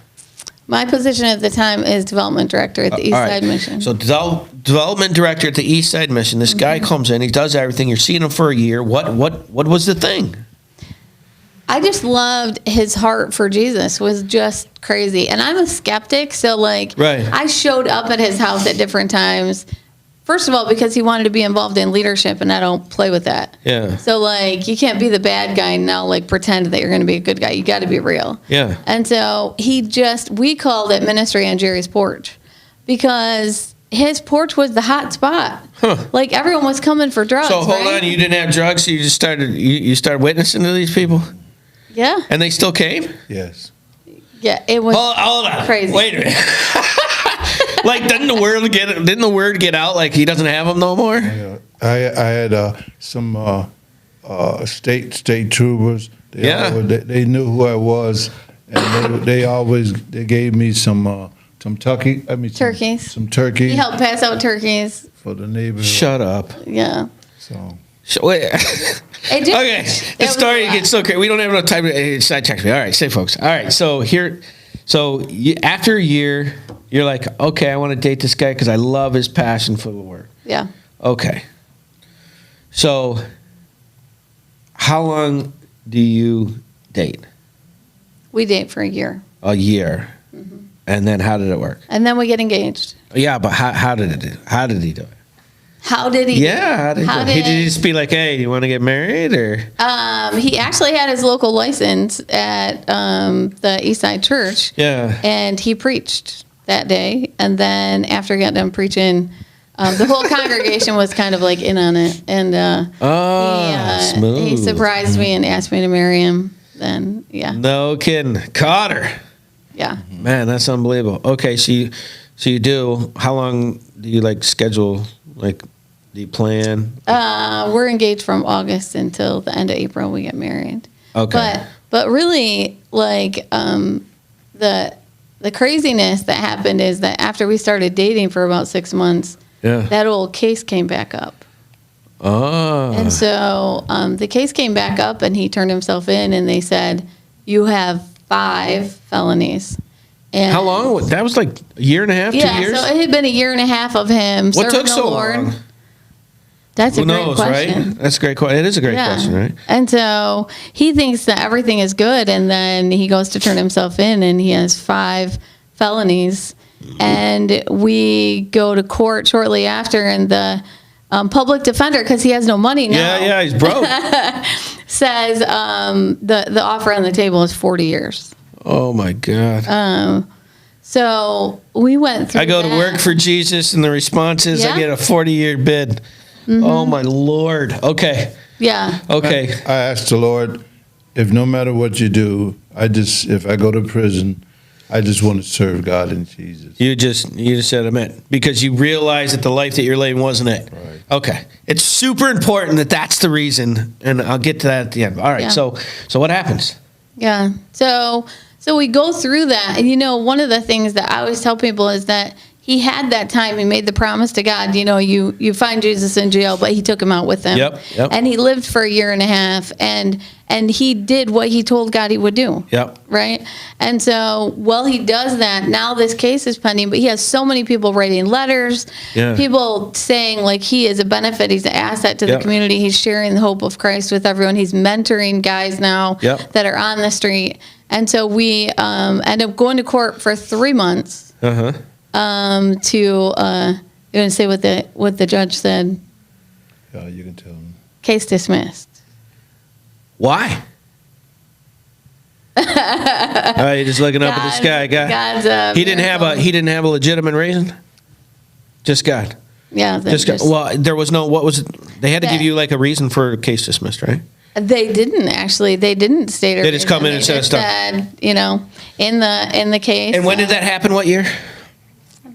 My position at the time is development director at the East Side Mission. So development director at the East Side Mission. This guy comes in. He does everything. You're seeing him for a year. What was the thing? I just loved his heart for Jesus. Was just crazy. And I'm a skeptic, so I showed up at his house at different times. First of all, because he wanted to be involved in leadership, and I don't play with that. Yeah. So, you can't be the bad guy and now, pretend that you're going to be a good guy. You got to be real. Yeah. And so we called it ministry on Jerry's porch, because his porch was the hot spot. Huh. Everyone was coming for drugs. So hold on, you didn't have drugs, so you just started you started witnessing to these people? Yeah. And they still came? Yes. Yeah, it was hold on. Crazy. Wait a minute. Didn't the word get out he doesn't have them no more? I had some state troopers. They knew who I was, and they gave me some turkeys. Some turkeys. He helped pass out turkeys for the neighborhood. Shut up. Yeah. Wait. Okay. The story gets so crazy. We don't have enough time to sidetrack me. All right, stay folks. All right, so after a year, you're like, okay, I want to date this guy because I love his passion for the word. Yeah. Okay. So, how long do you date? We date for a year. A year. Mm-hmm. And then how did it work? And then we get engaged. Yeah, but how did he do it? How did he? Yeah, how did he just be like, hey, do you want to get married, or? He actually had his local license at the East Side Church. Yeah. And he preached that day, and then after he got done preaching, the whole congregation was kind of in on it, and smooth. He surprised me and asked me to marry him. Then no kidding, caught her. Yeah. Man, that's unbelievable. Okay, so you do. How long do you schedule? Do you plan? We're engaged from August until the end of April. We get married. Okay. But really, the craziness that happened is that after we started dating for about 6 months, that old case came back up. Oh. And so the case came back up, and he turned himself in, and they said, you have 5 felonies. And how long? That was a year and a half, 2 years? Yeah, so it had been a year and a half of him what serving took so the Lord. Long? That's Who a great knows, question. Right? That's a great question. It is a great question, right? And so he thinks that everything is good, and then he goes to turn himself in, and he has 5 felonies. And we go to court shortly after, and the public defender, because he has no money now. Yeah, he's broke. says the offer on the table is 40 years. Oh my God. So we went through I go to that. work for Jesus, and the response is I Yeah. get a 40-year bid. Oh my Lord. Okay. Yeah. Okay. I asked the Lord, if no matter what you do, if I go to prison, I just want to serve God and Jesus. You just said amen because you realize that the life that you're living wasn't it. Right. Okay. It's super important that that's the reason, and I'll get to that at the end. All right. Yeah. So what happens? Yeah. So we go through that. And, one of the things that I always tell people is that he had that time. He made the promise to God. You find Jesus in jail, but he took him out with him. Yep. And he lived for a year and a half, and he did what he told God he would do. Yep. Right? And so while he does that, now this case is pending, but he has so many people writing letters, Yeah. people saying like he is a benefit, he's an asset to the Yep. community, he's sharing the hope of Christ with everyone, he's mentoring guys now Yep. that are on the street. And so we end up going to court for 3 months Uh-huh. to you want to say what the judge said? Yeah, you can tell them. Case dismissed. Why? All right, you're just looking up at this guy. God's He didn't have a legitimate reason. Just God. Yeah. Just God. Well, there was no. What was it? They had to give you like a reason for a case dismissed, right? They didn't actually. They didn't state. They just come in and say said stuff. In the case. And when did that happen? What year?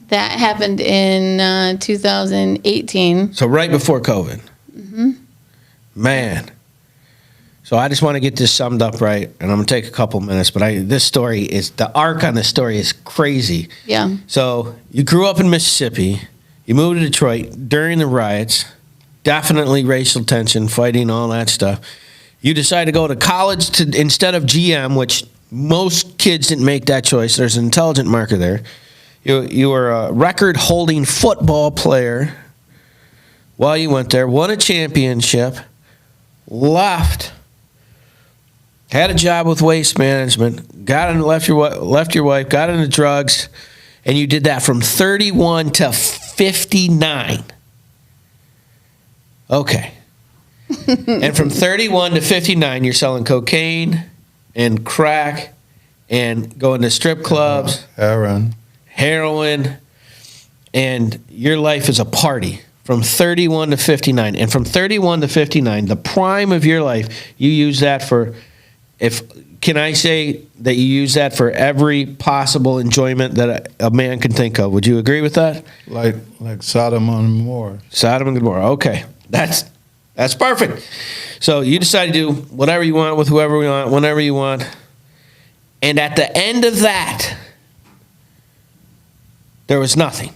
That happened in 2018. So right before COVID. Mm-hmm. Man. So I just want to get this summed up right, and I'm gonna take a couple minutes. But the arc on this story is crazy. Yeah. So you grew up in Mississippi, you moved to Detroit during the riots, definitely racial tension, fighting, all that stuff. You decided to go to college instead of GM, which most kids didn't make that choice. There's an intelligent marker there. You were a record-holding football player while you went there, won a championship, left, had a job with waste management, left your wife, got into drugs, and you did that from 31 to 59. Okay. And from 31 to 59, you're selling cocaine and crack and going to strip clubs. Heroin. And your life is a party from 31 to 59. And from 31 to 59, the prime of your life, you use that for, can I say that you use that for every possible enjoyment that a man can think of? Would you agree with that? Like Sodom and Gomorrah. Sodom and Gomorrah. Okay. That's perfect. So you decide to do whatever you want with whoever you want, whenever you want. And at the end of that, there was nothing.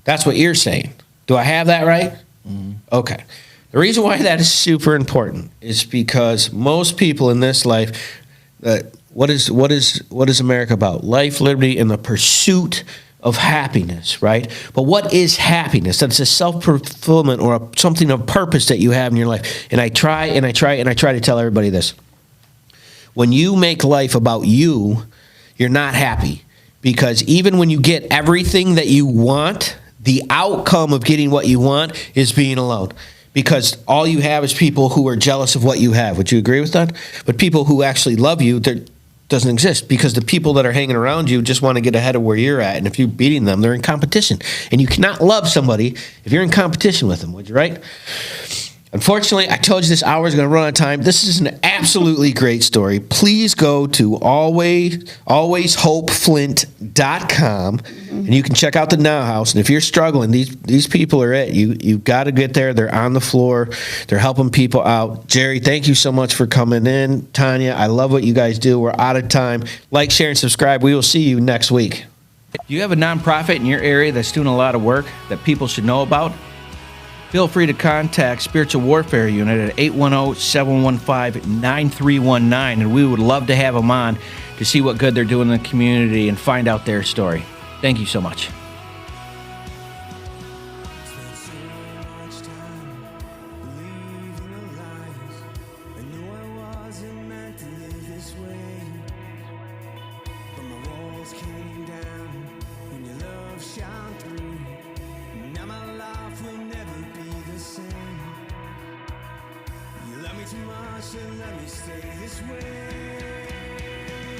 That's what you're saying. Do I have that right? Mm-hmm. Okay. The reason why that is super important is because most people in this life, what is America about? Life, liberty, and the pursuit of happiness, right? But what is happiness? That's a self-fulfillment or something of purpose that you have in your life. And I try to tell everybody this. When you make life about you, you're not happy. Because even when you get everything that you want, the outcome of getting what you want is being alone. Because all you have is people who are jealous of what you have. Would you agree with that? But people who actually love you, doesn't exist, because the people that are hanging around you just want to get ahead of where you're at, and if you're beating them, they're in competition, and you cannot love somebody if you're in competition with them. Would you, right? Unfortunately, I told you this hour is going to run out of time. This is an absolutely great story. Please go to alwayshopeflint.com, and you can check out the Now House. And if you're struggling, these people are it. You've got to get there. They're on the floor. They're helping people out. Jerry, thank you so much for coming in. Tonya, I love what you guys do. We're out of time. Like, share, and subscribe. We will see you next week. Do you have a nonprofit in your area that's doing a lot of work that people should know about? Feel free to contact Spiritual Warfare Unit at 810-715-9319, and we would love to have them on to see what good they're doing in the community and find out their story. Thank you so much. Spent so much time believing the lies. I knew I wasn't meant to live this way, but my walls came down when your love shone through. Now my life will never be the same. You love me too much to let me stay this way.